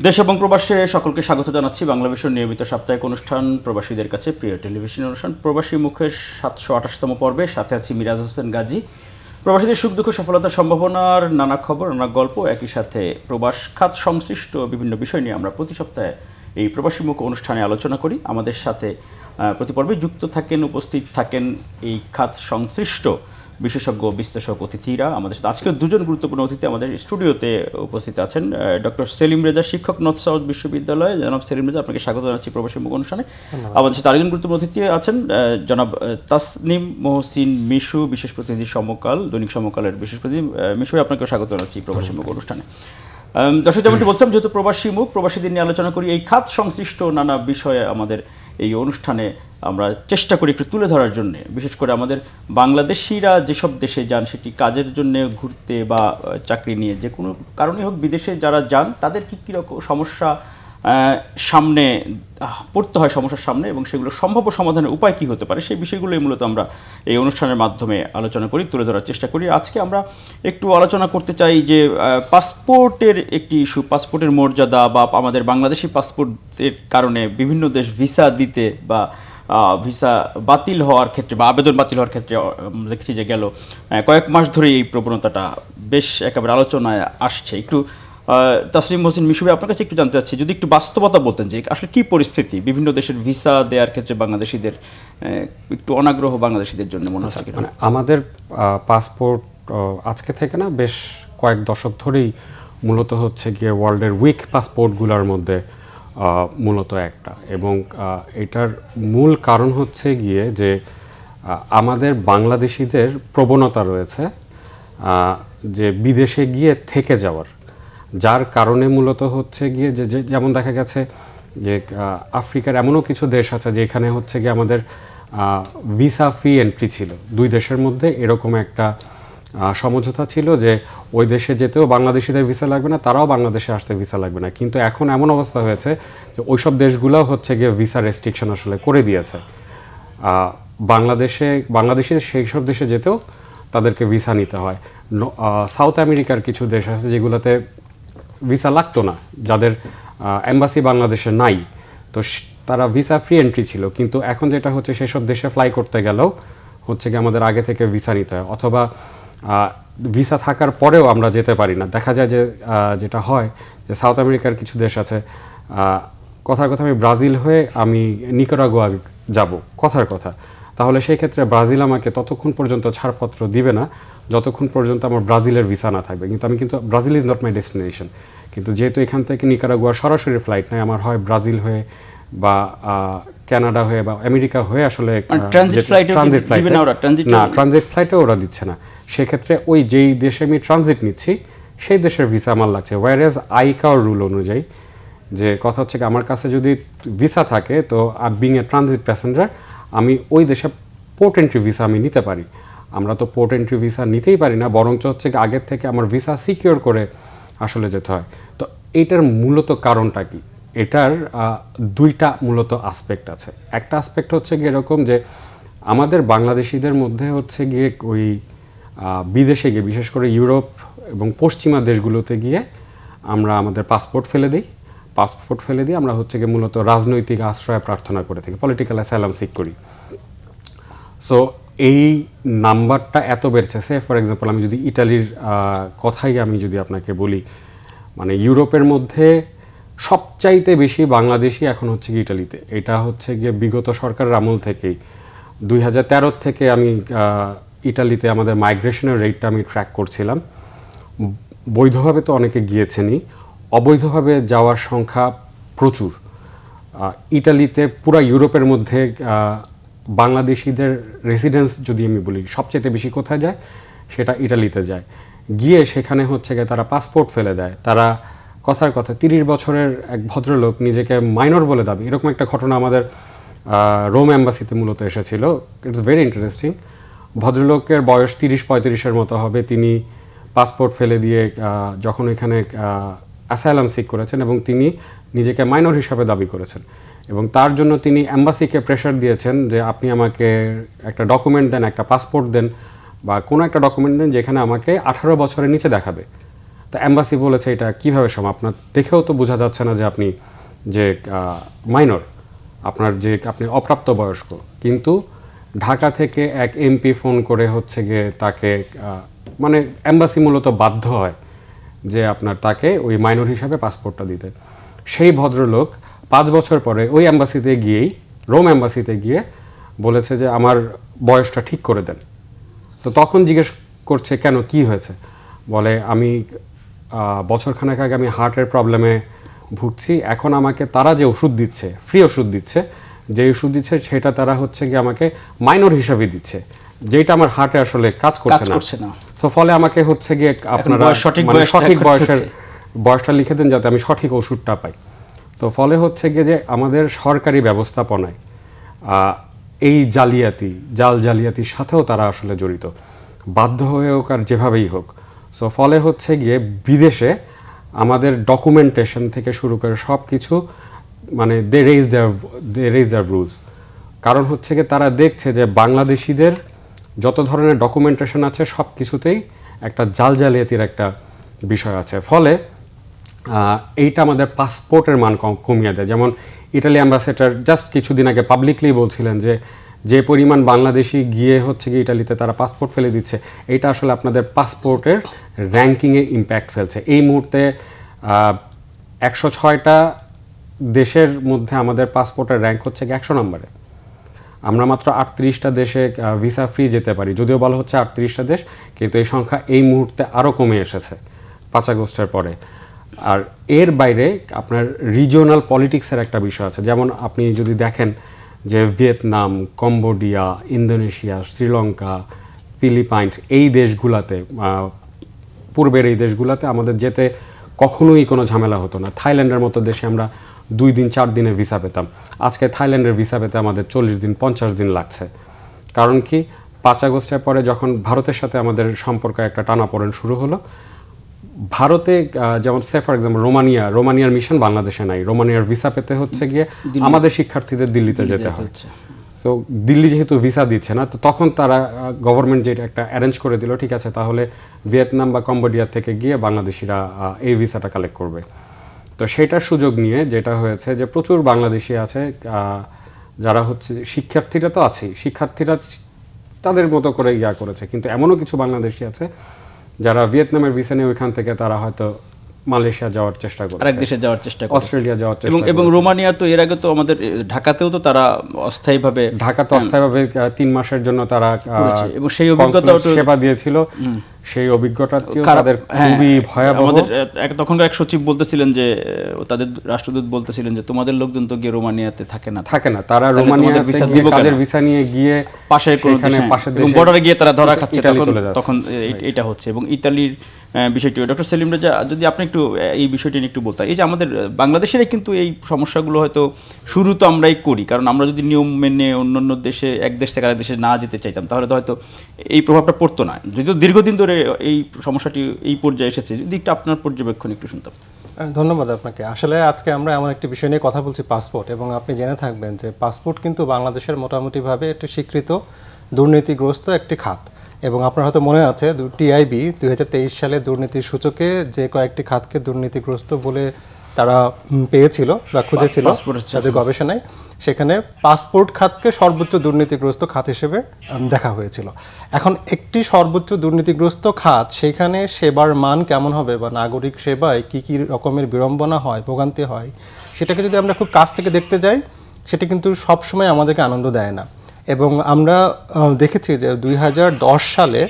দেশ এবং প্রবাসে সকলকে স্বাগত জানাচ্ছি বাংলাদেশের নিয়মিত সাপ্তাহিক অনুষ্ঠান প্রবাসীদের কাছে প্রিয় টেলিভিশন অনুষ্ঠান প্রবাসী মুখের 728তম পর্বে। সাথে আছি মিরাজ হোসেন গাজী। প্রবাসীদের সুখ দুঃখ সফলতা সম্ভাবনার নানা খবর, নানা গল্প, একই সাথে প্রবাস খাত সংশ্লিষ্ট বিভিন্ন বিষয় নিয়ে আমরা প্রতি সপ্তাহে এই প্রবাসী মুখ অনুষ্ঠানে আলোচনা করি। আমাদের সাথে প্রতি পর্বে যুক্ত থাকেন, উপস্থিত থাকেন এই খাত সংশ্লিষ্ট বিশেষজ্ঞ বিশ্লেষক অতিথিরা। আমাদের সাথে আজকে দুজন গুরুত্বপূর্ণ অতিথি আমাদের স্টুডিওতে উপস্থিত আছেন। ডক্টর সেলিম রেজা, শিক্ষক, নর্থ সাউথ বিশ্ববিদ্যালয়। জনাব সেলিম রেজা, আপনাকে স্বাগত জানাচ্ছি প্রবাসী মুখ অনুষ্ঠানে। আমাদের সাথে আরেকজন গুরুত্বপূর্ণ অতিথি আছেন জনাব তাসনিম মহসিন মিশু, বিশেষ প্রতিনিধি সমকাল, দৈনিক সমকালের বিশেষ প্রতিনিধি। মিশু, আপনাকেও স্বাগত জানাচ্ছি প্রবাসী মুখ অনুষ্ঠানে। দর্শক, যেমনটি বলছিলাম, যেহেতু প্রবাসী মুখ, প্রবাসীদের নিয়ে আলোচনা করি, এই খাত সংশ্লিষ্ট নানা বিষয়ে আমাদের এই অনুষ্ঠানে আমরা চেষ্টা করি একটু তুলে ধরার জন্য। বিশেষ করে আমাদের বাংলাদেশিরা যেসব দেশে যান, সেটি কাজের জন্য, ঘুরতে বা চাকরি নিয়ে, যে কোনো কারণে হোক বিদেশে যারা যান, তাদের কী রকম সমস্যা সামনে পড়তে হয় সমস্যার সামনে, এবং সেগুলো সম্ভাব্য সমাধানের উপায় কী হতে পারে, সেই বিষয়গুলোই মূলত আমরা এই অনুষ্ঠানের মাধ্যমে আলোচনা করি, তুলে ধরার চেষ্টা করি। আজকে আমরা একটু আলোচনা করতে চাই যে পাসপোর্টের একটি ইস্যু, পাসপোর্টের মর্যাদা, বা আমাদের বাংলাদেশি পাসপোর্টের কারণে বিভিন্ন দেশ ভিসা দিতে বা ভিসা বাতিল হওয়ার ক্ষেত্রে বা আবেদন বাতিল হওয়ার ক্ষেত্রে দেখছি যে গেল কয়েক মাস ধরে এই প্রবণতাটা বেশ একেবারে আলোচনায় আসছে। একটু তাসলিম মহসিন মিশু, আপনার কাছে একটু জানতে চাচ্ছি, যদি একটু বাস্তবতা বলতেন যে আসলে কী পরিস্থিতি বিভিন্ন দেশের ভিসা দেওয়ার ক্ষেত্রে বাংলাদেশিদের, একটু অনাগ্রহ বাংলাদেশিদের জন্য মনে হচ্ছে। মানে আমাদের পাসপোর্ট আজকে থেকে না, বেশ কয়েক দশক ধরেই মূলত হচ্ছে গিয়ে ওয়ার্ল্ডের উইক পাসপোর্টগুলোর মধ্যে মূলত একটা, এবং এটার মূল কারণ হচ্ছে গিয়ে যে আমাদের বাংলাদেশিদের প্রবণতা রয়েছে যে বিদেশে গিয়ে থেকে যাওয়ার, যার কারণে মূলত হচ্ছে গিয়ে যে যেমন দেখা গেছে যে আফ্রিকার এমনও কিছু দেশ আছে যেখানে হচ্ছে গিয়ে আমাদের ভিসা ফ্রি এন্ট্রি ছিল। দুই দেশের মধ্যে এরকম একটা সমঝোতা ছিল যে ওই দেশে যেতেও বাংলাদেশিদের ভিসা লাগবে না, তারাও বাংলাদেশে আসতে ভিসা লাগবে না। কিন্তু এখন এমন অবস্থা হয়েছে যে ওইসব দেশগুলোও হচ্ছে গিয়ে ভিসা রেস্ট্রিকশন আসলে করে দিয়েছে। বাংলাদেশের সেই সব দেশে যেতেও তাদেরকে ভিসা নিতে হয়। সাউথ আমেরিকার কিছু দেশ আছে যেগুলোতে ভিসা লাগতো না, যাদের এম্বাসি বাংলাদেশে নাই, তো তারা ভিসা ফ্রি এন্ট্রি ছিল। কিন্তু এখন যেটা হচ্ছে, সেসব দেশে ফ্লাই করতে গেলেও হচ্ছে কি আমাদের আগে থেকে ভিসা নিতে হয়, অথবা ভিসা থাকার পরেও আমরা যেতে পারি না। দেখা যায় যে যেটা হয় যে সাউথ আমেরিকার কিছু দেশ আছে, কথার কথা আমি ব্রাজিল হয়ে আমি নিকারাগুয়া যাব, কথার কথা, তাহলে সেই ক্ষেত্রে ব্রাজিল আমাকে ততক্ষণ পর্যন্ত ছাড়পত্র দিবে না যতক্ষণ পর্যন্ত আমার ব্রাজিলের ভিসা না থাকবে। কিন্তু Brazil is not my destination. কিন্তু যেহেতু এখান থেকে নিকারাগুয়া সরাসরি ফ্লাইট নেয়, আমার হয় ব্রাজিল হয়ে বা কানাডা হয়ে বা আমেরিকা হয়ে আসলে ট্রানজিট ফ্লাইটে ওরা দিচ্ছে না। সেক্ষেত্রে ওই যেই দেশে আমি ট্রানজিট নিচ্ছি সেই দেশের ভিসা আমার লাগছে। ওয়ারেজ আইকার রুল অনুযায়ী যে কথা হচ্ছে কি, আমার কাছে যদি ভিসা থাকে, তো বিং এ ট্রানজিট প্যাসেঞ্জার, আমি ওই দেশে পোর্ট এন্ট্রি ভিসা আমি নিতে পারি। আমরা তো পোর্ট এন্ট্রি ভিসা নিতেই পারি না, বরঞ্চ হচ্ছে কি আগের থেকে আমার ভিসা সিকিউর করে আসলে যেতে হয়। তো এইটার মূলত কারণটা কি? এটার দুইটা মূলত আসপেক্ট আছে। একটা আসপেক্ট হচ্ছে গিয়ে এরকম যে আমাদের বাংলাদেশিদের মধ্যে হচ্ছে গিয়ে ওই বিদেশে গিয়ে, বিশেষ করে ইউরোপ এবং পশ্চিমা দেশগুলোতে গিয়ে আমরা আমাদের পাসপোর্ট ফেলে দিয়ে আমরা হচ্ছে গিয়ে মূলত রাজনৈতিক আশ্রয় প্রার্থনা করে থাকি, পলিটিক্যাল অ্যাসাইলাম সিক করি। সো এই নাম্বারটা এত বেড়েছে। ফর এক্সাম্পল, আমি যদি ইটালির কথাই আমি যদি আপনাকে বলি, মানে ইউরোপের মধ্যে সবচাইতে বেশি বাংলাদেশি এখন হচ্ছে গিয়ে ইটালিতে। এটা হচ্ছে গিয়ে বিগত সরকারের আমল থেকেই, 2013 থেকে আমি ইটালিতে আমাদের মাইগ্রেশনের রেটটা আমি ট্র্যাক করছিলাম। বৈধভাবে তো অনেকে গিয়েছেনই, অবৈধভাবে যাওয়ার সংখ্যা প্রচুর। ইটালিতে পুরা ইউরোপের মধ্যে বাংলাদেশিদের রেসিডেন্স যদি আমি বলি সবচেয়ে বেশি কোথায় যায়, সেটা ইটালিতে যায়। গিয়ে সেখানে হচ্ছে গিয়ে তারা পাসপোর্ট ফেলে দেয়। তারা কথার কথা 30 বছরের এক ভদ্রলোক নিজেকে মাইনর বলে দাবি, এরকম একটা ঘটনা আমাদের রোম অ্যাম্বাসিতে মূলত এসেছিল। It's very interesting. ভদ্রলোকের বয়স 30-35-এর মতো হবে। তিনি পাসপোর্ট ফেলে দিয়ে যখন এখানে অ্যাসাইলাম সিক করেছেন, এবং তিনি নিজেকে মাইনর হিসাবে দাবি করেছেন, এবং তার জন্য তিনি অ্যাম্বাসিকে প্রেশার দিয়েছেন যে আপনি আমাকে একটা ডকুমেন্ট দেন, একটা পাসপোর্ট দেন, বা কোনো একটা ডকুমেন্ট দেন যেখানে আমাকে 18 বছরের নিচে দেখাবে। তো এম্বাসি বলেছে এটা কিভাবে সম্ভব, আপনার দেখেও তো বোঝা যাচ্ছে না যে আপনি যে মাইনর, আপনি অপ্রাপ্ত বয়স্ক। কিন্তু ঢাকা থেকে এক এমপি ফোন করে হচ্ছে গিয়ে তাকে মানে এম্বাসি মূলত বাধ্য হয় যে আপনার তাকে ওই মাইনর হিসাবে পাসপোর্টটা দিতে। সেই ভদ্রলোক 5 বছর পরে ওই এম্বাসিতে গিয়েই, রোম এম্বাসিতে গিয়ে বলেছে যে আমার বয়সটা ঠিক করে দেন। তো তখন জিজ্ঞেস করছে কেন, কি হয়েছে? বলে আমি বছরখানেক আগে আমি হার্টের প্রবলেমে ভুগছি, এখন আমাকে তারা যে ওষুধ দিচ্ছে, ফ্রি ওষুধ দিচ্ছে, যে ওষুধ দিচ্ছে সেটা তারা হচ্ছে গিয়ে আমাকে মাইনর হিসাবে দিচ্ছে, যেটা আমার হার্টে আসলে কাজ করছে না। তো ফলে আমাকে হচ্ছে গিয়ে আপনারা সঠিক বয়সটা লিখে দেন যাতে আমি সঠিক ওষুধটা পাই। তো ফলে হচ্ছে গিয়ে যে আমাদের সরকারি ব্যবস্থাপনায় এই জালিয়াতির সাথেও তারা আসলে জড়িত, বাধ্য হয়ে হোক আর যেভাবেই হোক। সো ফলে হচ্ছে গিয়ে বিদেশে আমাদের ডকুমেন্টেশন থেকে শুরু করে সব কিছু মানে দে রেইজ দেয়ার রুলস। কারণ হচ্ছে গিয়ে তারা দেখছে যে বাংলাদেশিদের যত ধরনের ডকুমেন্টেশন আছে সব কিছুতেই একটা জালিয়াতির একটা বিষয় আছে। ফলে এইটা আমাদের পাসপোর্টের মান কমিয়ে দেয়। যেমন ইটালি অ্যাম্বাসেডর জাস্ট কিছুদিন আগে পাবলিকলি বলছিলেন যে পরিমাণ বাংলাদেশি গিয়ে হচ্ছে কি ইটালিতে তারা পাসপোর্ট ফেলে দিচ্ছে, এইটা আসলে আপনাদের পাসপোর্টের র্যাঙ্কিংয়ে ইম্প্যাক্ট ফেলছে। এই মুহূর্তে 106টা দেশের মধ্যে আমাদের পাসপোর্টের র্যাঙ্ক হচ্ছে 100 নম্বরে। আমরা মাত্র 38টা দেশে ভিসা ফ্রি যেতে পারি, যদিও বলা হচ্ছে 38টা দেশ, কিন্তু এই সংখ্যা এই মুহূর্তে আরও কমে এসেছে 5 আগস্টের পরে। আর এর বাইরে আপনার রিজিওনাল পলিটিক্সের একটা বিষয় আছে। যেমন আপনি যদি দেখেন যে Vietnam, Cambodia, Indonesia, Sri Lanka, Philippines, এই দেশগুলাতে, পূর্বের এই দেশগুলাতে আমাদের যেতে কখনোই কোনো ঝামেলা হতো না। থাইল্যান্ডের মতো দেশে আমরা 2 দিন 4 দিনে ভিসা পেতাম, আজকে থাইল্যান্ডের ভিসা পেতে আমাদের 40 দিন 50 দিন লাগছে। কারণ কি, 5 আগস্টের পরে যখন ভারতের সাথে আমাদের সম্পর্ক একটা টানাপোড়েন শুরু হলো, ভারতে যেমন ফর এক্সাম্পল রোমানিয়ার মিশন বাংলাদেশে নাই, রোমানিয়ার ভিসা পেতে হচ্ছে গিয়ে আমাদের শিক্ষার্থীদের দিল্লিতে যেতে হয়। তো দিল্লি যেহেতু ভিসা দিচ্ছে না, তো তখন তারা গভর্নমেন্ট যেটা একটা অ্যারেঞ্জ করে দিল, ঠিক আছে তাহলে ভিয়েতনাম বা কম্বোডিয়া থেকে গিয়ে বাংলাদেশিরা এই ভিসাটা কালেক্ট করবে। তো সেটার সুযোগ নিয়ে যেটা হয়েছে যে প্রচুর বাংলাদেশি আছে যারা হচ্ছে শিক্ষার্থীরা তো আছেই, শিক্ষার্থীরা তাদের মতো করে করেছে, কিন্তু এমনও কিছু বাংলাদেশি আছে যারা ভিয়েতনামের ভিসা নিয়ে ওইখান থেকে তারা হয়তো মালয়েশিয়া যাওয়ার চেষ্টা করে, আরেক দেশে যাওয়ার চেষ্টা করে, অস্ট্রেলিয়া যাওয়ার চেষ্টা করে। এবং রোমানিয়া তো এর আগে তো আমাদের ঢাকাতেও তো তারা অস্থায়ীভাবে 3 মাসের জন্য তারা এবং সেই অভিজ্ঞতাও সেবা দিয়েছিল। সেই অভিজ্ঞতাটিও তাদের খুবই ভয়াবহ। আমাদের তখনকার এক সচিব বলতেছিলেন যে তাদের রাষ্ট্রদূত বলতেছিলেন যে তোমাদের লোকজন তো গিয়ে রোমানিয়াতে থাকে না, তারা রোমানিয়াতে কাজের ভিসা নিয়ে গিয়ে পাশের বর্ডারে গিয়ে তারা ধরা খাচ্ছে, তখন এটা হচ্ছে। এবং ইতালির বিষয়টি, ডক্টর সেলিম রেজা, যদি আপনি একটু এই বিষয়টি নিয়ে একটু বলতেন। এই যে আমাদের বাংলাদেশের কিন্তু এই সমস্যাগুলো হয়তো শুরু তো আমরাই করি, কারণ আমরা যদি নিয়ম মেনে অন্যান্য দেশে, এক দেশ থেকে আরেক দেশে না যেতে চাইতাম তাহলে তো হয়তো এই প্রভাবটা পড়তো না। যদিও দীর্ঘদিন ধরে এই সমস্যাটি এই পর্যায়ে এসেছে, যদি একটু আপনার পর্যবেক্ষণ একটু শুনতাম। ধন্যবাদ আপনাকে। আসলে আজকে আমরা এমন একটি বিষয় নিয়ে কথা বলছি, পাসপোর্ট, এবং আপনি জেনে থাকবেন যে পাসপোর্ট কিন্তু বাংলাদেশের মোটামুটিভাবে একটি স্বীকৃত দুর্নীতিগ্রস্ত একটি খাত। এবং আপনার হয়তো মনে আছে টিআইবি 2023 সালে দুর্নীতির সূচকে যে কয়েকটি খাতকে দুর্নীতিগ্রস্ত বলে তারা পেয়েছিল বা খুঁজেছিল তাদের গবেষণায়, সেখানে পাসপোর্ট খাতকে সর্বোচ্চ দুর্নীতিগ্রস্ত খাত হিসেবে দেখা হয়েছিল। এখন একটি সর্বোচ্চ দুর্নীতিগ্রস্ত খাত, সেখানে সেবার মান কেমন হবে বা নাগরিক সেবায় কি কি রকমের বিড়ম্বনা হয়, ভোগান্তি হয়, সেটাকে যদি আমরা খুব কাছ থেকে দেখতে যাই, সেটা কিন্তু সবসময় আমাদেরকে আনন্দ দেয় না। এবং আমরা দেখেছি যে 2010 সালে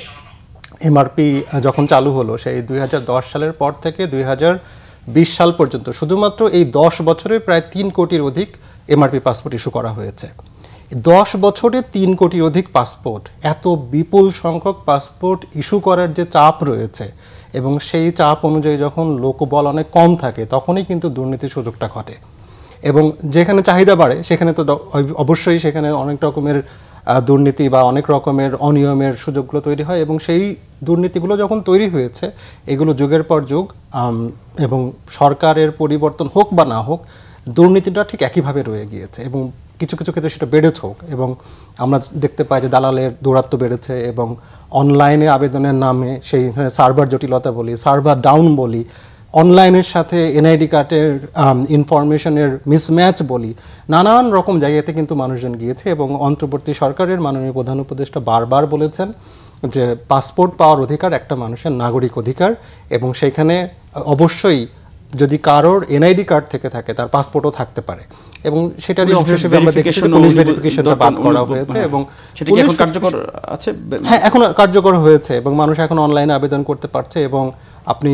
এমআরপি যখন চালু হলো, সেই 2010 সালের পর থেকে 2020 সাল পর্যন্ত শুধুমাত্র এই 10 বছরে প্রায় 3 কোটির অধিক এমআরপি পাসপোর্ট ইস্যু করা হয়েছে। 10 বছরে 3 কোটির অধিক পাসপোর্ট, এত বিপুল সংখ্যক পাসপোর্ট ইস্যু করার যে চাপ রয়েছে, এবং সেই চাপ অনুযায়ী যখন লোকবল অনেক কম থাকে, তখনই কিন্তু দুর্নীতির সুযোগটা ঘটে। এবং যেখানে চাহিদা বাড়ে সেখানে তো অবশ্যই সেখানে অনেক রকমের দুর্নীতি বা অনেক রকমের অনিয়মের সুযোগগুলো তৈরি হয়। এবং সেই দুর্নীতিগুলো যখন তৈরি হয়েছে, এগুলো যুগের পর যুগ, এবং সরকারের পরিবর্তন হোক বা না হোক, দুর্নীতিটা ঠিক একইভাবে রয়ে গিয়েছে। এবং কিছু কিছু ক্ষেত্রে সেটা বেড়েছে হোক, এবং আমরা দেখতে পাই যে দালালের দৌরাত্ম্য বেড়েছে এবং অনলাইনে আবেদনের নামে সেই সার্ভার জটিলতা বলি, সার্ভার ডাউন বলি, অনলাইনের সাথে এনআইডি কার্ডের ইনফরমেশনের মিসম্যাচ বলি, নানান রকম জায়গাতে কিন্তু মানুষজন গিয়েছে। এবং অন্তর্বর্তী সরকারের মাননীয় প্রধান উপদেষ্টা বারবার বলেছেন যে পাসপোর্ট পাওয়ার অধিকার একটা মানুষের নাগরিক অধিকার, এবং সেখানে অবশ্যই যদি কারোর এনআইডি কার্ড থেকে থাকে তার পাসপোর্টও থাকতে পারে, এবং সেটারই অংশ হিসেবে আমরা দেখেছি পুলিশ ভেরিফিকেশনটা বাদ করা হয়েছে। এবং সেটা কি এখন কার্যকর আছে? হ্যাঁ, এখন কার্যকর হয়েছে এবং মানুষ এখন অনলাইনে আবেদন করতে পারছে। এবং আপনি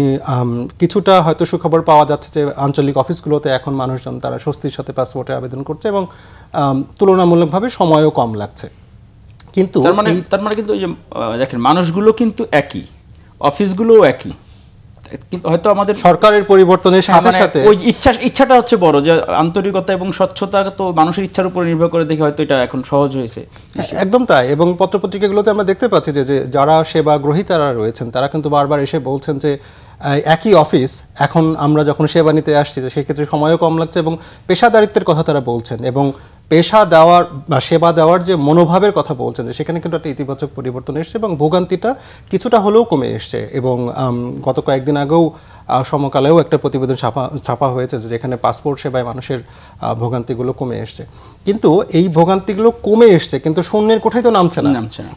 কিছুটা হয়তো সুখবর পাওয়া যাচ্ছে যে আঞ্চলিক অফিসগুলোতে এখন মানুষজন তারা স্বস্তির সাথে পাসপোর্টে আবেদন করছে এবং তুলনামূলকভাবে সময়ও কম লাগছে। কিন্তু তার মানে কিন্তু দেখেন মানুষগুলো কিন্তু একই, অফিসগুলোও একই, কিন্তু হয়তো আমাদের সরকারের পরিবর্তনের সাথে সাথে ওই ইচ্ছাটা হচ্ছে বড়, যে আন্তরিকতা এবং স্বচ্ছতা তো মানুষের ইচ্ছার উপর নির্ভর করে দেখে হয়তো এটা এখন সহজ হয়েছে। একদম তাই। এবং পত্রপত্রিকাগুলোতে আমরা দেখতে পাচ্ছি যে যারা সেবা গ্রহীতারা রয়েছেন তারা কিন্তু বারবার এসে বলছেন যে একই অফিস, এখন আমরা যখন সেবা নিতে আসছি সেই ক্ষেত্রে সময়ও কম লাগছে, এবং পেশাদারিত্বের কথা তারা বলছেন, এবং পেশা দেওয়ার বা সেবা দেওয়ার যে মনোভাবের কথা বলছেন যে সেখানে কিন্তু একটা ইতিবাচক পরিবর্তন এসছে এবং ভোগান্তিটা কিছুটা হলেও কমে এসছে। এবং গত কয়েকদিন আগেও সমকালেও একটা প্রতিবেদন ছাপা হয়েছে যেখানে পাসপোর্ট সেবায় মানুষের ভোগান্তিগুলো কমে এসছে। কিন্তু এই ভোগান্তিগুলো কমে এসছে কিন্তু শূন্যের কোঠায় তো নামছে না।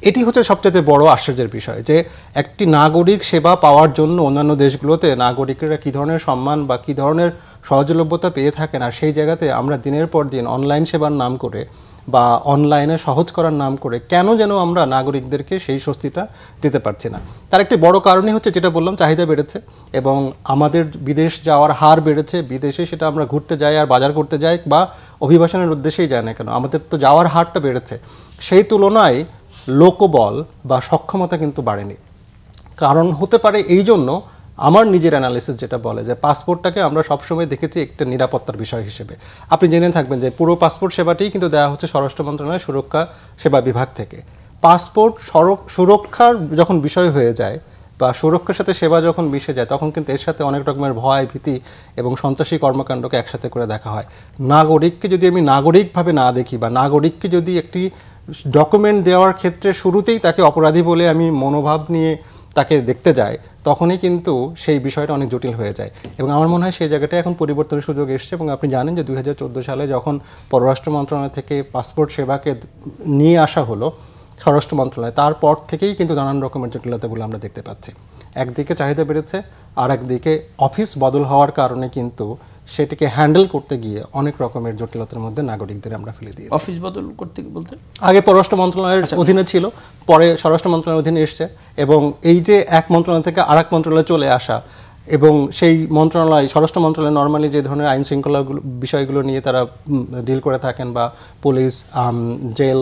এটি হচ্ছে সবচেয়ে বড় আশ্চর্যের বিষয় যে একটি নাগরিক সেবা পাওয়ার জন্য অন্যান্য দেশগুলোতে নাগরিকরা কী ধরনের সম্মান বা কী ধরনের সহজলভ্যতা পেয়ে থাকেন, আর সেই জায়গাতে আমরা দিনের পর দিন অনলাইন সেবার নাম করে বা অনলাইনে সহজ করার নাম করে কেন যেন আমরা নাগরিকদেরকে সেই স্বস্তিটা দিতে পারছি না। তার একটি বড় কারণই হচ্ছে যেটা বললাম, চাহিদা বেড়েছে এবং আমাদের বিদেশ যাওয়ার হার বেড়েছে। বিদেশে সেটা আমরা ঘুরতে যাই আর বাজার করতে যাই বা অভিবাসনের উদ্দেশ্যেই যায় না কেন, আমাদের তো যাওয়ার হারটা বেড়েছে। সেই তুলনায় লোকবল বা সক্ষমতা কিন্তু বাড়েনি। কারণ হতে পারে এই জন্য আমার নিজের অ্যানালিসিস যেটা বলে যে পাসপোর্টটাকে আমরা সবসময় দেখেছি একটা নিরাপত্তার বিষয় হিসেবে। আপনি জেনে থাকবেন যে পুরো পাসপোর্ট সেবাটি কিন্তু দেওয়া হচ্ছে স্বরাষ্ট্র মন্ত্রণালয়ের সুরক্ষা সেবা বিভাগ থেকে। পাসপোর্ট সুরক্ষার যখন বিষয় হয়ে যায় বা সুরক্ষার সাথে সেবা যখন মিশে যায় তখন কিন্তু এর সাথে অনেক রকমের ভয়, ভীতি এবং সন্ত্রাসী কর্মকাণ্ডকে একসাথে করে দেখা হয়। নাগরিককে যদি আমি নাগরিকভাবে না দেখি বা নাগরিককে যদি একটি ডকুমেন্ট দেওয়ার ক্ষেত্রে শুরুতেই তাকে অপরাধী বলে আমি মনোভাব নিয়ে তাকে দেখতে যায়, তখনই কিন্তু সেই বিষয়টা অনেক জটিল হয়ে যায়। এবং আমার মনে হয় সেই জায়গাটা এখন পরিবর্তনের সুযোগ এসছে। এবং আপনি জানেন যে 2014 সালে যখন পররাষ্ট্র মন্ত্রণালয় থেকে পাসপোর্ট সেবাকে নিয়ে আসা হলো স্বরাষ্ট্র মন্ত্রণালয়, তারপর থেকেই কিন্তু নানান রকমের জটিলতাগুলো আমরা দেখতে পাচ্ছি। একদিকে চাহিদা বেড়েছে, আর একদিকে অফিস বদল হওয়ার কারণে কিন্তু সেটিকে হ্যান্ডেল করতে গিয়ে অনেক রকমের জটিলতার মধ্যে নাগরিকদের আমরা ফেলে দিই। অফিস বদল করতে বলতে আগে পররাষ্ট্র মন্ত্রণালয়ের অধীনে ছিল, পরে স্বরাষ্ট্র মন্ত্রণালয়ের অধীনে এসছে, এবং এই যে এক মন্ত্রণালয় থেকে আরেক মন্ত্রণালয়ে চলে আসা, এবং সেই মন্ত্রণালয় স্বরাষ্ট্র মন্ত্রণালয় নর্মালি যে ধরনের আইন শৃঙ্খলা বিষয়গুলো নিয়ে তারা ডিল করে থাকেন বা পুলিশ, জেল,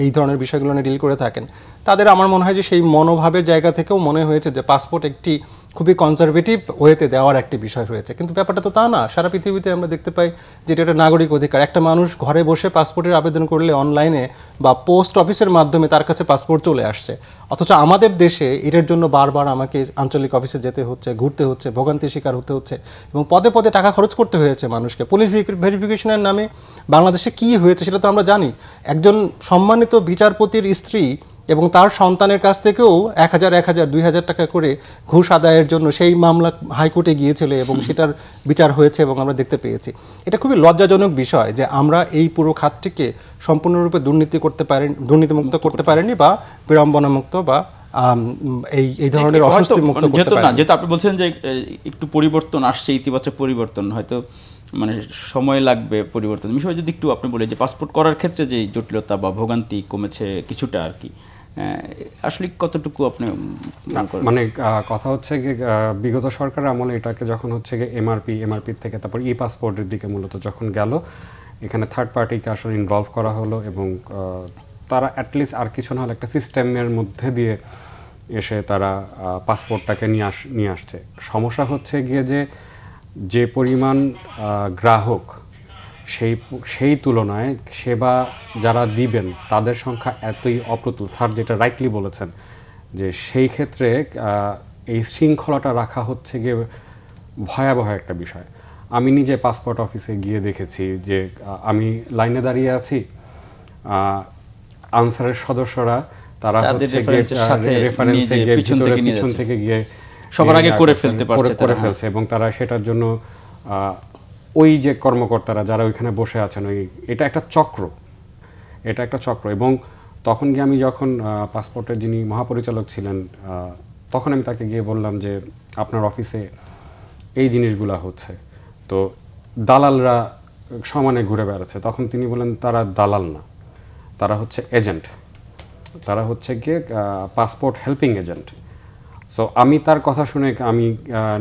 এই ধরনের বিষয়গুলো নিয়ে ডিল করে থাকেন, তাদের আমার মনে হয় যে সেই মনোভাবের জায়গা থেকেও মনে হয়েছে যে পাসপোর্ট একটি খুবই কনজারভেটিভ ওয়েতে দেওয়ার একটি বিষয় হয়েছে। কিন্তু ব্যাপারটা তো তা না। সারা পৃথিবীতে আমরা দেখতে পাই যে এটা একটা নাগরিক অধিকার। একটা মানুষ ঘরে বসে পাসপোর্টের আবেদন করলে অনলাইনে বা পোস্ট অফিসের মাধ্যমে তার কাছে পাসপোর্ট চলে আসছে, অথচ আমাদের দেশে এটার জন্য বারবার আমাকে আঞ্চলিক অফিসে যেতে হচ্ছে, ঘুরতে হচ্ছে, ভোগান্তির শিকার হতে হচ্ছে এবং পদে পদে টাকা খরচ করতে হয়েছে মানুষকে। পুলিশ ভেরিফিকেশনের নামে বাংলাদেশে কী হয়েছে সেটা তো আমরা জানি। একজন সম্মানিত বিচারপতির স্ত্রী এবং তার সন্তানের কাছ থেকেও 1000, 2000 টাকা করে ঘুষ আদায়ের জন্য সেই মামলা হাইকোর্টে গিয়েছিল এবং সেটার বিচার হয়েছে এবং আমরা দেখতে পেয়েছি। এটা খুবই লজ্জাজনক বিষয় যে আমরা এই পুরো খাতটিকে সম্পূর্ণরূপে দুর্নীতিমুক্ত করতে পারিনি বা বিড়ম্বনামুক্ত বা এই ধরনের অস্বস্তি মুক্ত করতে পারিনি। যেহেতু আপনি বলছেন যে একটু পরিবর্তন আসছে, ইতিবাচক পরিবর্তন, হয়তো মানে সময় লাগবে পরিবর্তন বিষয়। যদি একটু আপনি বলে যে পাসপোর্ট করার ক্ষেত্রে যে জটিলতা বা ভোগান্তি কমেছে কিছুটা আর কি, আসলে কতটুকু আপনি মানে কথা হচ্ছে কি বিগত সরকার আমলে এটাকে যখন হচ্ছে গিয়ে এমআরপি থেকে তারপর ই পাসপোর্টের দিকে মূলত যখন গেল, এখানে থার্ড পার্টিকে আসলে ইনভলভ করা হলো এবং তারা অ্যাটলিস্ট আর কিছু না হলে একটা সিস্টেমের মধ্যে দিয়ে এসে তারা পাসপোর্টটাকে নিয়ে আসছে। সমস্যা হচ্ছে গিয়ে যে পরিমাণ গ্রাহক সেই তুলনায় সেবা যারা দিবেন তাদের সংখ্যা এতই অপ্রতুল। স্যার যেটা রাইটলি বলেছেন যে সেই ক্ষেত্রে এই শৃঙ্খলাটা রাখা হচ্ছে গিয়ে ভয়াবহ একটা বিষয়। আমি নিজে পাসপোর্ট অফিসে গিয়ে দেখেছি যে আমি লাইনে দাঁড়িয়ে আছি, আনসারের সদস্যরা তারা হচ্ছে রেফারেন্সে গিয়ে পিছন থেকে গিয়ে সবার আগে করে ফেলছে এবং তারা সেটার জন্য ওই যে কর্মকর্তারা যারা ওইখানে বসে আছেন এটা একটা চক্র। এবং তখন গিয়ে আমি যখন পাসপোর্টের যিনি মহাপরিচালক ছিলেন তখন আমি তাকে গিয়ে বললাম যে আপনার অফিসে এই জিনিসগুলা হচ্ছে, তো দালালরা সমানে ঘুরে বেড়াচ্ছে। তখন তিনি বললেন তারা দালাল না, তারা হচ্ছে এজেন্ট, তারা হচ্ছে গিয়ে পাসপোর্ট হেল্পিং এজেন্ট। সো আমি তার কথা শুনে আমি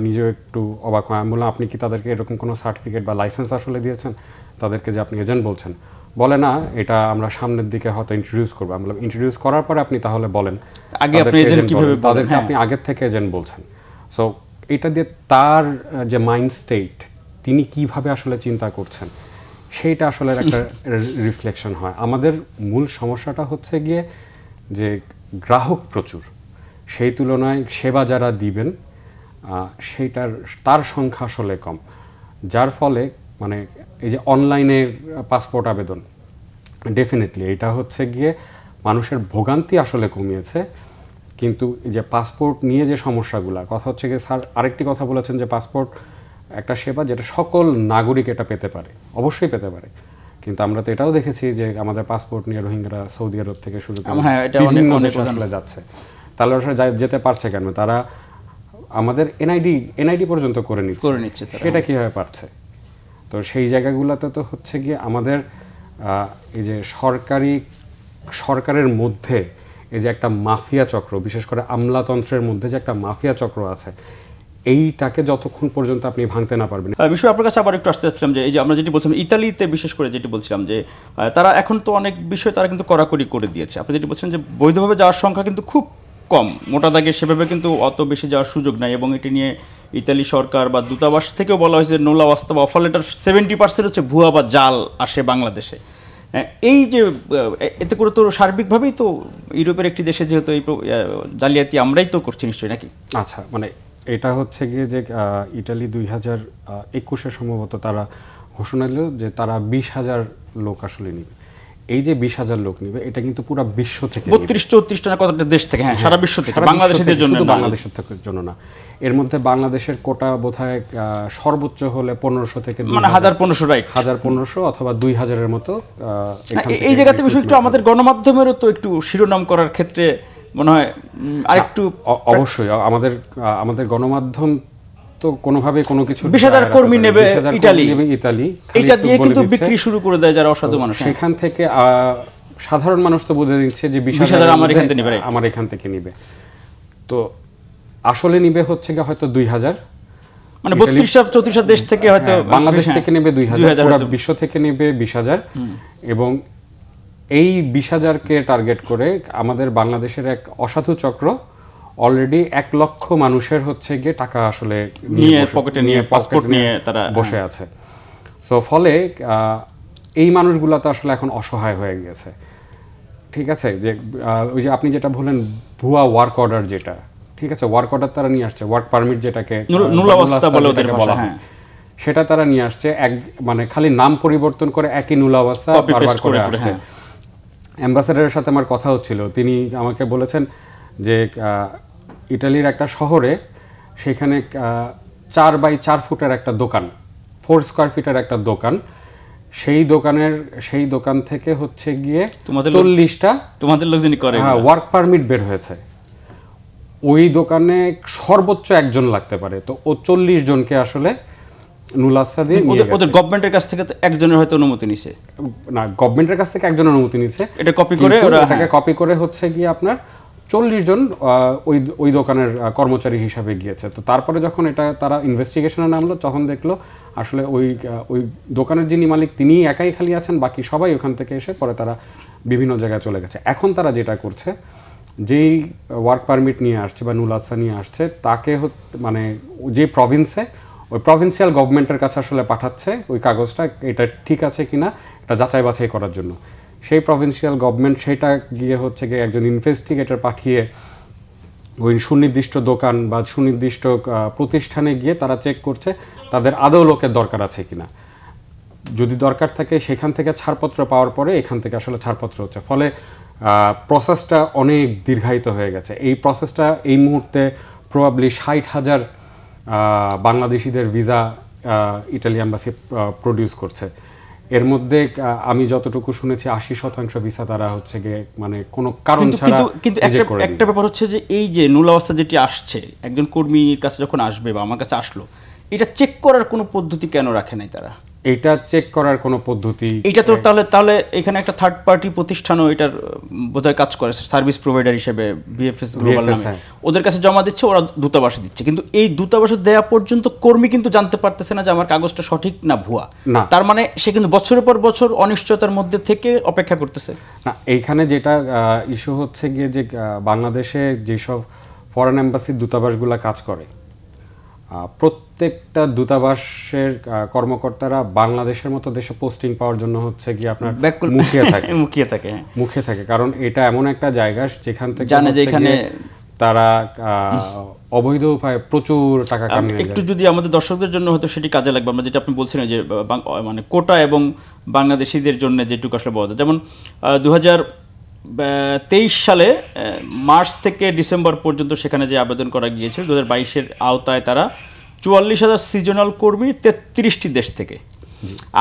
নিজেও একটু অবাক হয়। আমি বললাম আপনি কি তাদেরকে এরকম কোনো সার্টিফিকেট বা লাইসেন্স আসলে দিয়েছেন তাদেরকে যে আপনি এজেন্ট বলছেন? বলে না, এটা আমরা সামনের দিকে হয়তো ইন্ট্রোডিউস করবো। আমি বললাম ইন্ট্রোডিউস করার পরে আপনি তাহলে বলেন তাদেরকে আপনি আগের থেকে এজেন্ট বলছেন। সো এটা দিয়ে তার যে মাইন্ড স্টেট তিনি কিভাবে আসলে চিন্তা করছেন সেইটা আসলে একটা রিফ্লেকশন হয়। আমাদের মূল সমস্যাটা হচ্ছে গিয়ে যে গ্রাহক প্রচুর, সেই তুলনায় সেবা যারা দিবেন তার সংখ্যা আসলে কম, যার ফলে মানে এই যে অনলাইনে পাসপোর্ট আবেদন ডেফিনেটলি এটা হচ্ছে গিয়ে মানুষের ভোগান্তি আসলে কমিয়েছে, কিন্তু যে পাসপোর্ট নিয়ে যে সমস্যাগুলো কথা হচ্ছে গিয়ে স্যার আরেকটি কথা বলেছেন যে পাসপোর্ট একটা সেবা যেটা সকল নাগরিক এটা পেতে পারে, অবশ্যই পেতে পারে, কিন্তু আমরা তো এটাও দেখেছি যে আমাদের পাসপোর্ট নিয়ে রোহিঙ্গারা সৌদি আরব থেকে শুরু করে বিভিন্ন দেশে আসলে যাচ্ছে। তাহলে আসলে যেতে পারছে কেন? তারা আমাদের এনআইডি পর্যন্ত করে নিচ্ছে, সেটা কীভাবে পারছে? তো সেই জায়গাগুলোতে তো হচ্ছে গিয়ে আমাদের এই যে সরকারের মধ্যে এই যে একটা মাফিয়া চক্র, বিশেষ করে আমলাতন্ত্রের মধ্যে যে একটা মাফিয়া চক্র আছে, এইটাকে যতক্ষণ পর্যন্ত আপনি ভাঙতে না পারবেন। বিষয় আপনার কাছে আবার একটু আসতে চাচ্ছিলাম যে এই যে আমরা যেটি বলছিলাম ইতালিতে বিশেষ করে যেটি বলছিলাম যে তারা এখন তো অনেক বিষয় তারা কিন্তু কড়াকড়ি করে দিয়েছে। আপনি যেটি বলছেন যে বৈধভাবে যাওয়ার সংখ্যা কিন্তু খুব কম, মোটা দাগে সেভাবে কিন্তু অত বেশি যাওয়ার সুযোগ নাই, এবং এটি নিয়ে ইতালি সরকার বা দূতাবাস থেকেও বলা হয়েছে যে নোলা ওয়াস্তা বা অফার লেটার 70% হচ্ছে ভুয়া বা জাল আসে বাংলাদেশে। এই যে এতে করে তো সার্বিকভাবেই তো ইউরোপের একটি দেশে যেহেতু এই জালিয়াতি আমরাই তো করছি নিশ্চয়ই, নাকি? আচ্ছা, মানে এটা হচ্ছে গিয়ে যে ইটালি 2021 সম্ভবত তারা ঘোষণা দিল যে তারা 20,000 লোক আসলে নিবে। এই যে 20,000 লোক নিবে এটা কিন্তু পুরো বিশ্ব থেকে 32-34টা কতটা দেশ থেকে, হ্যাঁ সারা বিশ্ব থেকে, বাংলাদেশের জন্য না। এর মধ্যে বাংলাদেশের কোটা বোধহয় সর্বোচ্চ হলে 1500 থেকে মানে 1500, রাইট, 1500 অথবা 2000-এর মতো। এই জায়গাতে বিষয় একটু আমাদের গণমাধ্যমেরও তো একটু শিরোনাম করার ক্ষেত্রে মনে হয় আরেকটু অবশ্যই আমাদের গণমাধ্যম তো কোনোভাবে কোনো কিছু 20,000 কর্মী নেবে ইতালি, এটা দিয়ে কিন্তু বিক্রি শুরু করে দেয় যারা অসাধু মানুষ। সেখান থেকে সাধারণ মানুষ তো বুঝে দিচ্ছে যে 20,000 আমার এখান থেকে নিবে, তো আসলে নিবে হচ্ছে গিয়ে হয়তো 2,000, মানে 32-34 দেশ থেকে হয়তো বাংলাদেশ থেকে নেবে 2,000, পুরো বিশ্ব থেকে নেবে 20,000, এবং এই 20,000-কে টার্গেট করে আমাদের বাংলাদেশের এক অসাধু চক্র অলরেডি 1 লক্ষ মানুষের হচ্ছে গিয়ে টাকা আসলে নিয়ে পকেটে নিয়ে পাসপোর্ট নিয়ে তারা বসে আছে। সো ফলে এই মানুষগুলো তো আসলে এখন অসহায় হয়ে গেছে। ঠিক আছে, যে ওই যে আপনি যেটা বললেন ভুয়া ওয়ার্ক অর্ডার, যেটা ঠিক আছে ওয়ার্ক অর্ডার তারা নিয়ে আসছে, ওয়ার্ক পারমিট যেটাকে বলা হয় সেটা তারা নিয়ে আসছে, মানে খালি নাম পরিবর্তন করে একই নুলাওয়াস্তা বারবার করে আসছে। অ্যাম্বাসেডারের সাথে আমার কথা হচ্ছিল, তিনি আমাকে বলেছেন যে ইটালির একটা শহরে সেখানে 4x4 ফুটের একটা দোকান, 4 স্কয়ার ফিটের একটা দোকান, সেই দোকান থেকে হচ্ছে গিয়ে 40টা তোমাদের লোকজনই করে ওয়ার্ক পারমিট বের হয়েছে। ওই দোকানে সর্বোচ্চ একজন লাগতে পারে, তো ও 40 জনকে আসলে নুলাস্তা দিয়ে নিয়ে গেছে। ওদের গভর্নমেন্টের কাছ থেকে তো একজনের হয়তো অনুমতি নিছে না, গভর্নমেন্টের কাছ থেকে একজনের অনুমতি নিচ্ছে, এটা কপি করে ওটাকে কপি করে হচ্ছে গিয়ে আপনার 40 জন ওই দোকানের কর্মচারী হিসাবে গিয়েছে। তো তারপরে যখন এটা তারা ইনভেস্টিগেশনে নামলো তখন দেখলো আসলে ওই দোকানের যিনি মালিক তিনি একাই খালি আছেন, বাকি সবাই ওখান থেকে এসে পরে তারা বিভিন্ন জায়গায় চলে গেছে। এখন তারা যেটা করছে, যেই ওয়ার্ক পারমিট নিয়ে আসছে বা নুলাসা নিয়ে আসছে তাকে মানে যে প্রভিন্সে, ওই প্রভিন্সিয়াল গভর্নমেন্টের কাছে আসলে পাঠাচ্ছে ওই কাগজটা, এটা ঠিক আছে কিনা এটা যাচাই বাছাই করার জন্য। সেই প্রভিন্সিয়াল গভর্নমেন্ট সেটা গিয়ে হচ্ছে গিয়ে একজন ইনভেস্টিগেটর পাঠিয়ে ওই সুনির্দিষ্ট দোকান বা সুনির্দিষ্ট প্রতিষ্ঠানে গিয়ে তারা চেক করছে তাদের আদৌ লোকের দরকার আছে কিনা। যদি দরকার থাকে সেখান থেকে ছাড়পত্র পাওয়ার পরে এখান থেকে আসলে ছাড়পত্র হচ্ছে, ফলে প্রসেসটা অনেক দীর্ঘায়িত হয়ে গেছে। এই প্রসেসটা এই মুহূর্তে প্রবাবলি 60,000 বাংলাদেশিদের ভিসা ইটালি এম্বাসি প্রডিউস করছে। এর মধ্যে আমি যতটুকু শুনেছি 80% ভিসা তারা হচ্ছে গিয়ে মানে কোনো কারণ ছাড়া। কিন্তু একটা ব্যাপার হচ্ছে যে এই যে নূল অবস্থা যেটি আসছে, একজন কর্মীর কাছে যখন আসবে বা আমার কাছে আসলো, এটা চেক করার কোনো পদ্ধতি কেন রাখে নাই তারা? এটা চেক করার কোনো পদ্ধতি, এটা তো তাহলে এখানে একটা থার্ড পার্টি প্রতিষ্ঠানও এটার বোধহয় কাজ করে সার্ভিস প্রোভাইডার হিসেবে, বিএফএস গ্লোবাল নামে, ওদের কাছে জমা দিচ্ছে, ওরা দূতাবাসে দিচ্ছে। কিন্তু এই দূতাবাসে দেওয়া পর্যন্ত কর্মী কিন্তু জানতে পারতেছে না যে আমার কাগজটা সঠিক না ভুয়া। তার মানে সে কিন্তু বছরের পর বছর অনিশ্চয়তার মধ্যে থেকে অপেক্ষা করতেছে। না, এইখানে যেটা ইস্যু হচ্ছে গিয়ে যে বাংলাদেশে যেসব ফরেন এম্বাসির দূতাবাসগুলো কাজ করে, প্রত্যেকটা দূতাবাসের কর্মকর্তারা বাংলাদেশের মতো দেশে পোস্টিং পাওয়ার জন্য হচ্ছে কি আপনার মুখিয়ে থাকে কারণ এটা এমন একটা জায়গা যেখান থেকে জানে যে এখানে তারা অবৈধ উপায়ে প্রচুর টাকা কামিয়ে। একটু যদি আমাদের দর্শকদের জন্য হয়তো সেটি কাজে লাগবে, আমরা যেটা আপনি বলছিলেন যে মানে কোটা এবং বাংলাদেশিদের জন্য যেটুকু আসলে বলা যায়, যেমন 2023 সালে মার্চ থেকে ডিসেম্বর পর্যন্ত সেখানে যে আবেদন করা গিয়েছিল 2022-এর আওতায় তারা 44,000 সিজনাল কর্মী 33টি দেশ থেকে,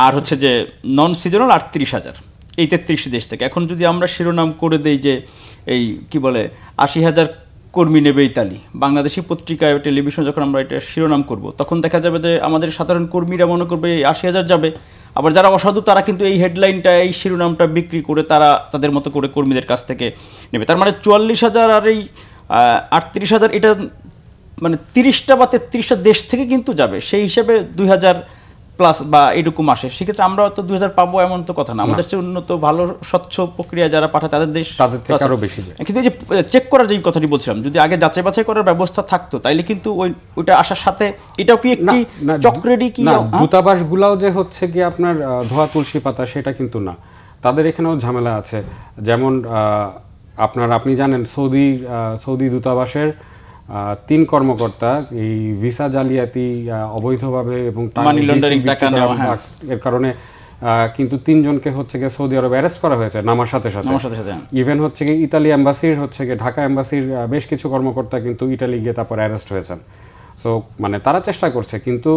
আর হচ্ছে যে নন সিজনাল 38,000, এই 33টি দেশ থেকে। এখন যদি আমরা শিরোনাম করে দেই যে এই কি বলে 80,000 কর্মী নেবে ইতালি, বাংলাদেশি পত্রিকায় টেলিভিশন যখন আমরা এটা শিরোনাম করব, তখন দেখা যাবে যে আমাদের সাধারণ কর্মীরা মনে করবে 80,000 যাবে। আবার যারা অসাধু তারা কিন্তু এই হেডলাইনটা, এই শিরোনামটা বিক্রি করে তারা তাদের মতো করে কর্মীদের কাছ থেকে নেবে। তার মানে 44,000 আর এই 38,000, এটা মানে 30টা বা 33টা দেশ থেকে কিন্তু যাবে। সেই হিসাবে 2,000 প্লাস বা এরকম আসে। সেক্ষেত্রে আমরা হয়তো 2,000 পাবো এমন তো কথা না। আমাদের চেয়ে উন্নত ভালো স্বচ্ছ প্রক্রিয়া যারা পাঠায় তাদের দেশ তাদের থেকে আরো বেশি। কিন্তু এই যে চেক করার যে কথাটি বলছিলাম, যদি আগে যাচাই বাছাই করার ব্যবস্থা থাকতো তাইলে কিন্তু ওইটা আসার সাথে এটাও কি একটি চক্রেরই কি? দূতাবাসগুলাও যে হচ্ছে কি আপনার ধোয়া তুলসী পাতা সেটা কিন্তু না, তাদের এখানেও ঝামেলা আছে। যেমন আপনি জানেন সৌদি দূতাবাসের 3 কর্মকর্তা এই ভিসা জালিয়াতি অবৈধভাবে এবং মানি লন্ডারিং টাকা নেওয়া এর কারণে কিন্তু 3 জনকে হচ্ছে গিয়ে সৌদি আরবে অ্যারেস্ট করা হয়েছে নামার সাথে সাথে। ইভেন হচ্ছে গিয়ে ইতালি এম্বাসির হচ্ছে গিয়ে ঢাকা এম্বাসির বেশ কিছু কর্মকর্তা কিন্তু ইটালি গিয়ে তারপর অ্যারেস্ট হয়েছেন। সো মানে তারা চেষ্টা করছে, কিন্তু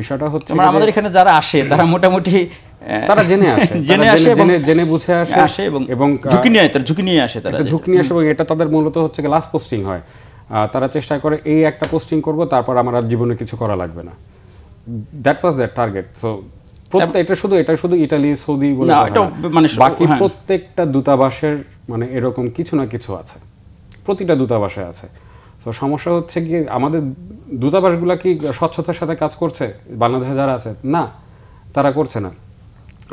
বিষয়টা হচ্ছে আমাদের এখানে যারা আসে তারা মোটামুটি তারা জেনে বুঝে আসে এবং ঝুঁকি নিয়ে আসে এবং এটা তাদের মূলত হচ্ছে গিয়ে লাস্ট পোস্টিং হয়। তারা চেষ্টা করে এই একটা পোস্টিং করব, তারপর আমার আর জীবনে কিছু করা লাগবে না। That was their target. So এটা শুধু ইটালি সৌদি বলে বাকি প্রত্যেকটা দূতাবাসের মানে এরকম কিছু না কিছু আছে, প্রতিটা দূতাবাসে আছে। তো সমস্যা হচ্ছে কি আমাদের দূতাবাসগুলো কি স্বচ্ছতার সাথে কাজ করছে বাংলাদেশে যারা আছে? না, তারা করছে না।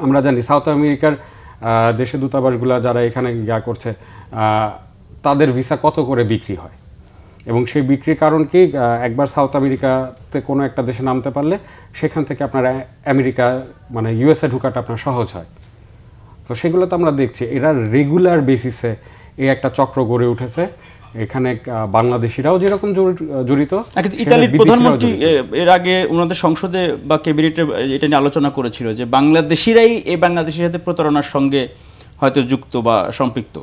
আমরা জানি সাউথ আমেরিকার দেশে দূতাবাসগুলো যারা এখানে করছে তাদের ভিসা কত করে বিক্রি হয়, এবং সেই বিক্রির কারণ কি একবার সাউথ আমেরিকাতে কোনো একটা দেশে নামতে পারলে সেখান থেকে আপনার আমেরিকা মানে ইউএসএ ঢোকাটা আপনার সহজ হয়। তো সেগুলো তো আমরা দেখছি এরা রেগুলার বেসিসে এই একটা চক্র গড়ে উঠেছে। এখানে বাংলাদেশিরাও যেরকম জড়িত। ইতালির প্রধানমন্ত্রী এর আগে ওনাদের সংসদে বা ক্যাবিনেটে এটা নিয়ে আলোচনা করেছিল যে বাংলাদেশিরাই এই বাংলাদেশের সাথে প্রতারণার সঙ্গে হয়তো যুক্ত বা সম্পৃক্ত।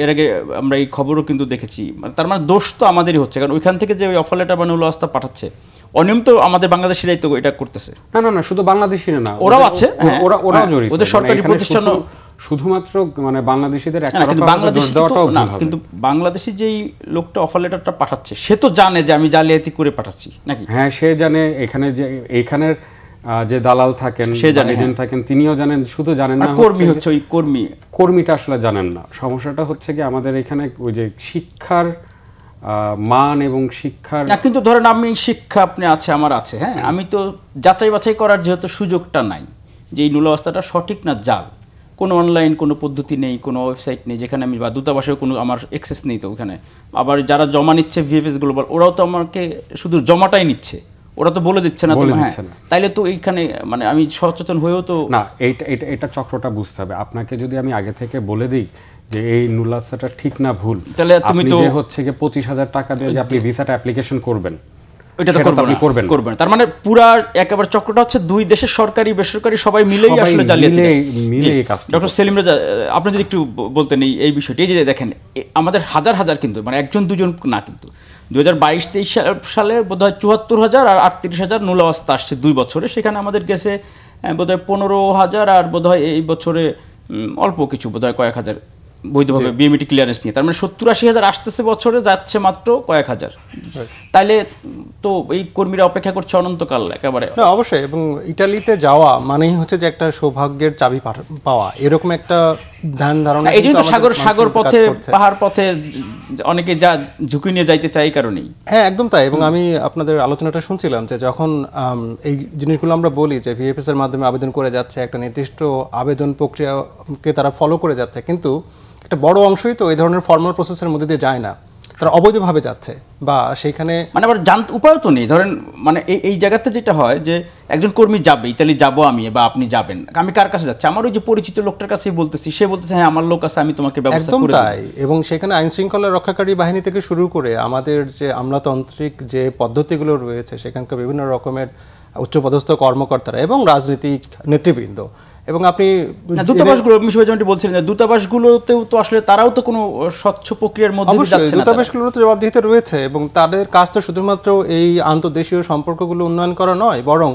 এর আগে আমরা এই খবরও কিন্তু দেখেছি। তার মানে দোষ তো আমাদেরই হচ্ছে, কারণ ওইখান থেকে যে ওই অফার লেটার বা নূল-আস্তা পাঠাচ্ছে অনিয়ম তো আমাদের বাংলাদেশিরাই তো এটা করতেছে। না, শুধু বাংলাদেশিরা না, ওরাও আছে, ওরাও জড়িত। ওদের সরকারি প্রতিষ্ঠানও শুধুমাত্র মানে বাংলাদেশিদের কিন্তু বাংলাদেশি যেই লোকটা অফার লেটারটা পাঠাচ্ছে সে তো জানে যে আমি জালিয়াতি করে পাঠাচ্ছি নাকি? হ্যাঁ, সে জানে। এইখানের যে দালাল থাকেন, এজেন্ট থাকেন, তিনিও জানেন। শুধু জানেন না, কর্মী হচ্ছে ওই কর্মীটা আসলে জানেন না। সমস্যাটা হচ্ছে কি আমাদের এখানে ওই যে শিক্ষার মান এবং শিক্ষার, কিন্তু ধরেন আমি শিক্ষা আপনি আছে, আমার আছে, হ্যাঁ, আমি তো যাচাই বাছাই করার যেহেতু সুযোগটা নাই যে এই নূল-আস্তাটা সঠিক না জাল, কোনো অনলাইন কোনো পদ্ধতি নেই, কোনো ওয়েবসাইট নেই যেখানে আমি, বা দূতাবাসেও কোনো আমার অ্যাক্সেস নেই তো ওখানে। আবার যারা জমা নিচ্ছে ভিএফএস গ্লোবাল, ওরাও তো আমাকে শুধু জমাটাই নিচ্ছে, ওরা তো বলে দিচ্ছে না তো। হ্যাঁ, তাইলে তো এইখানে মানে আমি সচেতন হয়েও তো না, এটা চক্রটা বুঝতে হবে। আপনাকে যদি আমি আগে থেকে বলে দিই যে এই নুলাসাটা ঠিক না ভুল, তাহলে তুমি আপনি তো যে হচ্ছে যে 25,000 টাকা দিয়ে যে আপনি ভিসাটা অ্যাপ্লিকেশন করবেন, এটা তো করবেন। তার মানে পুরা একেবারে চক্রটা হচ্ছে দুই দেশের সরকারি বেসরকারি সবাই মিলেই আসলে জালিয়াতি। ডক্টর সেলিম রেজা, আপনি যদি একটু বলতেন এই বিষয়টি। এই যে দেখেন আমাদের হাজার হাজার, কিন্তু মানে একজন দুজন না, কিন্তু 2022-23 সালে বোধহয় 74,000 আর 38,000 নুলাওয়াস্তা আসছে 2 বছরে। সেখানে আমাদের গেছে বোধহয় 15,000 আর বোধহয় এই বছরে অল্প কিছু বোধহয় কয়েক হাজার বৈধভাবে বিএমইটি ক্লিয়ারেন্স নিয়ে। তার মানে 70-80,000 আসতেছে বছরে, যাচ্ছে মাত্র কয়েক হাজার। তাইলে তো এই কর্মীরা অপেক্ষা করছে অনন্তকাল একেবারে। না অবশ্যই, এবং ইটালিতে যাওয়া মানেই হচ্ছে যে একটা সৌভাগ্যের চাবি পাওয়া, এরকম একটা ধ্যান ধারণা। এই জন্য সাগর পথে পাহাড় পথে অনেকে যা ঝুঁকি নিয়ে যাইতে চায় এই কারণেই। হ্যাঁ একদম তাই। এবং আমি আপনাদের আলোচনাটা শুনছিলাম যে যখন এই জিনিসগুলো আমরা বলি যে ভিএফএস এর মাধ্যমে আবেদন করে যাচ্ছে, একটা নির্দিষ্ট আবেদন প্রক্রিয়াকে তারা ফলো করে যাচ্ছে, কিন্তু একটা বড় অংশই তো এই ধরনের ফর্মাল প্রসেসের মধ্যে দিয়ে যায় না, তারা অবৈধভাবে যাচ্ছে বা সেইখানে মানে আবার উপায় তো নেই। ধরেন মানে এই জায়গাতে যেটা হয় যে একজন কর্মী যাবে, ইতালি যাবো আমি বা আপনি যাবেন, আমি কার কাছে যাচ্ছি? আমার ওই যে পরিচিত লোকটার কাছেই বলতেছি, সে বলতেছে হ্যাঁ আমার লোক আছে, আমি তোমাকে ব্যবস্থা করে দেব। তাই। এবং সেখানে আইন শৃঙ্খলা রক্ষাকারী বাহিনী থেকে শুরু করে আমাদের যে আমলাতান্ত্রিক যে পদ্ধতিগুলো রয়েছে, সেখানকার বিভিন্ন রকমের উচ্চপদস্থ কর্মকর্তারা এবং রাজনৈতিক নেতৃবৃন্দ, এবং আপনি দূতাবাসগুলো যেমনটি বলছিলেন, দূতাবাসগুলোতেও তো আসলে তারাও তো কোনো স্বচ্ছ প্রক্রিয়ার মধ্যে যাচ্ছে না। দূতাবাসগুলোর তো জবাবদিহিতে রয়েছে, এবং তাদের কাজ তো শুধুমাত্র এই আন্তর্দেশীয় সম্পর্কগুলো উন্নয়ন করা নয়, বরং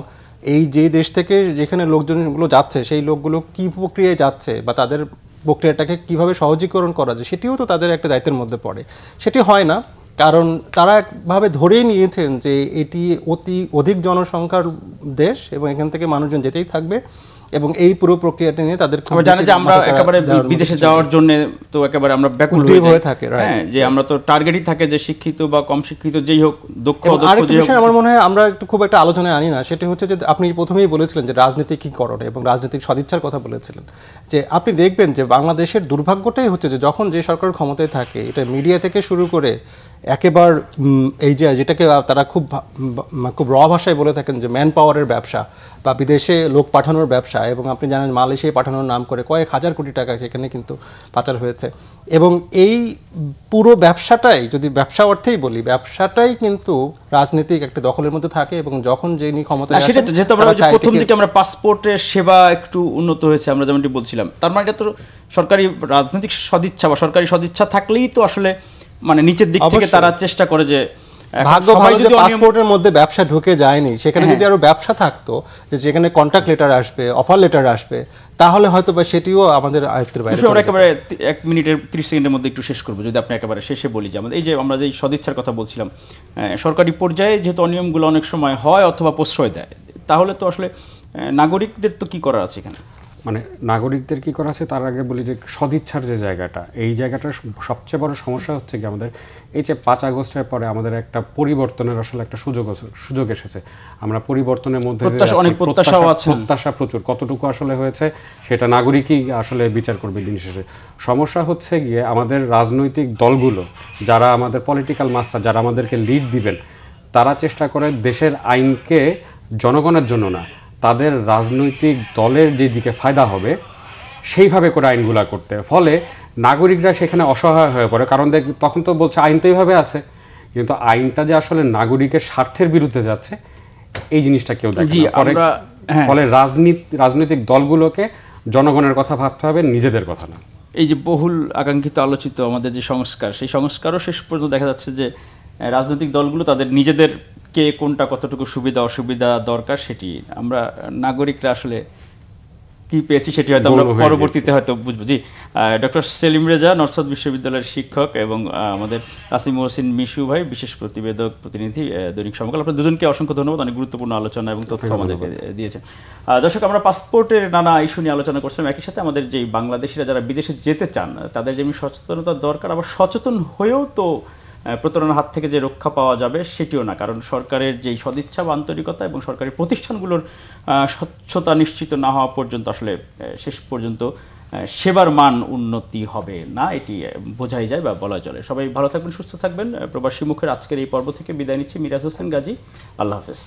এই যে দেশ থেকে যেখানে লোকজনগুলো যাচ্ছে সেই লোকগুলো কি প্রক্রিয়ায় যাচ্ছে বা তাদের প্রক্রিয়াটাকে কিভাবে সহজীকরণ করা যায়, সেটিও তো তাদের একটা দায়িত্বের মধ্যে পড়ে। সেটি হয় না, কারণ তারা একভাবে ধরেই নিয়েছেন যে এটি অধিক জনসংখ্যার দেশ এবং এখান থেকে মানুষজন যেতেই থাকবে, এবং এই পুরো প্রক্রিয়াটা নিয়ে তাদের জানে যে আমরা একেবারে বিদেশে যাওয়ার জন্য তো একেবারে আমরা ব্যাকুল হয়ে থাকি। হ্যাঁ, যে আমরা তো টার্গেটই থাকে যে শিক্ষিত বা কম শিক্ষিত যেই হোক, দক্ষ অদক্ষ, যেই হোক। আমার মনে হয় আমরা একটু খুব একটা আলোচনায় আনি না, সেটা হচ্ছে যে আপনি প্রথমেই বলেছিলেন যে রাজনীতিকীকরণ এবং রাজনৈতিক সদিচ্ছার কথা বলেছিলেন, যে আপনি দেখবেন যে বাংলাদেশের দুর্ভাগ্যটাই হচ্ছে যে যখন যে সরকার ক্ষমতায় থাকে, এটা মিডিয়া থেকে শুরু করে একেবারে এই যে যেটাকে তারা খুব র ভাষায় বলে থাকেন যে ম্যান পাওয়ারের ব্যবসা বা বিদেশে লোক পাঠানোর ব্যবসা, এবং আপনি জানেন মালয়েশিয়ায় পাঠানোর নাম করে কয়েক হাজার কোটি টাকা সেখানে কিন্তু পাচার হয়েছে। এবং এই পুরো ব্যবসাটাই, যদি ব্যবসা অর্থেই বলি, ব্যবসাটাই কিন্তু রাজনৈতিক একটা দখলের মধ্যে থাকে, এবং যখন যিনি ক্ষমতায় আসেন, সেটা তো যেহেতু আমরা প্রথম দিকে আমরা পাসপোর্টের সেবা একটু উন্নত হয়েছে আমরা যেমনটি বলছিলাম, তার মানে এটা তো সরকারি রাজনৈতিক সদিচ্ছা বা সরকারি সদিচ্ছা থাকলেই তো আসলে মানে নিচের দিক থেকে তারা চেষ্টা করে যে ভাগ্য ভালো যে পাসপোর্টের মধ্যে ব্যবসা ঢুকে যায়নি। সেখানে যদি আরো ব্যবসা থাকতো, যে যেখানে কন্ট্রাক্ট লেটার আসবে, অফার লেটার আসবে, তাহলে হয়তো বা সেটিও আমাদের আয়ত্তের বাইরে। আমরা একেবারে 1 মিনিটের 30 সেকেন্ডের মধ্যে একটু শেষ করবো। যদি আপনি একেবারে শেষে বলি যে আমাদের এই যে আমরা যে সদিচ্ছার কথা বলছিলাম, সরকারি পর্যায়ে যেহেতু অনিয়মগুলো অনেক সময় হয় অথবা প্রশ্রয় দেয়, তাহলে তো আসলে নাগরিকদের তো কি করার আছে এখানে? মানে নাগরিকদের কি করা আছে তার আগে বলি যে সদিচ্ছার যে জায়গাটা, এই জায়গাটার সবচেয়ে বড় সমস্যা হচ্ছে কি আমাদের এই যে 5 আগস্টের পরে আমাদের একটা পরিবর্তনের আসলে একটা সুযোগ এসেছে। আমরা পরিবর্তনের মধ্যে অনেক প্রত্যাশা প্রচুর, কতটুকু আসলে হয়েছে সেটা নাগরিকই আসলে বিচার করবে দিন শেষে। সমস্যা হচ্ছে গিয়ে আমাদের রাজনৈতিক দলগুলো, যারা আমাদের পলিটিক্যাল মাস্টার, যারা আমাদেরকে লিড দিবেন, তারা চেষ্টা করে দেশের আইনকে জনগণের জন্য না, তাদের রাজনৈতিক দলের যে দিকে ফায়দা হবে সেইভাবে করে আইনগুলা করতে, ফলে নাগরিকরা সেখানে অসহায় হয়ে পড়ে। কারণ তখন তো বলছে আইন তো এইভাবে আছে, কিন্তু আইনটা যে আসলে নাগরিকের স্বার্থের বিরুদ্ধে যাচ্ছে এই জিনিসটা কেউ দেখে না। ফলে রাজনৈতিক দলগুলোকে জনগণের কথা ভাবতে হবে, নিজেদের কথা না। এই যে বহুল আকাঙ্ক্ষিত আলোচিত আমাদের যে সংস্কার, সেই সংস্কারও শেষ পর্যন্ত দেখা যাচ্ছে যে রাজনৈতিক দলগুলো তাদের নিজেদেরকে কোনটা কতটুকু সুবিধা অসুবিধা দরকার সেটি আমরা নাগরিকরা আসলে কি পেয়েছি সেটি হয়তো আমরা পরবর্তীতে হয়তো বুঝবো। জি, ডক্টর সেলিম রেজা, নর্থ সাউথ বিশ্ববিদ্যালয়ের শিক্ষক, এবং আমাদের তাসিম হোসেন মিশু ভাই, বিশেষ প্রতিবেদক প্রতিনিধি দৈনিক সমকাল। আপনার দুজনকে অসংখ্য ধন্যবাদ, অনেক গুরুত্বপূর্ণ আলোচনা এবং তথ্য আমাদেরকে দিয়েছেন। দর্শক, আমরা পাসপোর্টের নানা ইস্যু নিয়ে আলোচনা করছিলাম। একই সাথে আমাদের যেই বাংলাদেশিরা যারা বিদেশে যেতে চান তাদের যেমনি সচেতনতার দরকার, আবার সচেতন হয়েও তো প্রতারণার হাত থেকে যে রক্ষা পাওয়া যাবে সেটিও না, কারণ সরকারের যেই সদিচ্ছা বা আন্তরিকতা এবং সরকারি প্রতিষ্ঠানগুলোর স্বচ্ছতা নিশ্চিত না হওয়া পর্যন্ত আসলে শেষ পর্যন্ত সেবার মান উন্নতি হবে না, এটি বোঝাই যায় বা বলা চলে। সবাই ভালো থাকবেন, সুস্থ থাকবেন। প্রবাসী মুখের আজকের এই পর্ব থেকে বিদায় নিচ্ছি। মিরাজ হোসেন গাজী, আল্লাহ হাফেজ।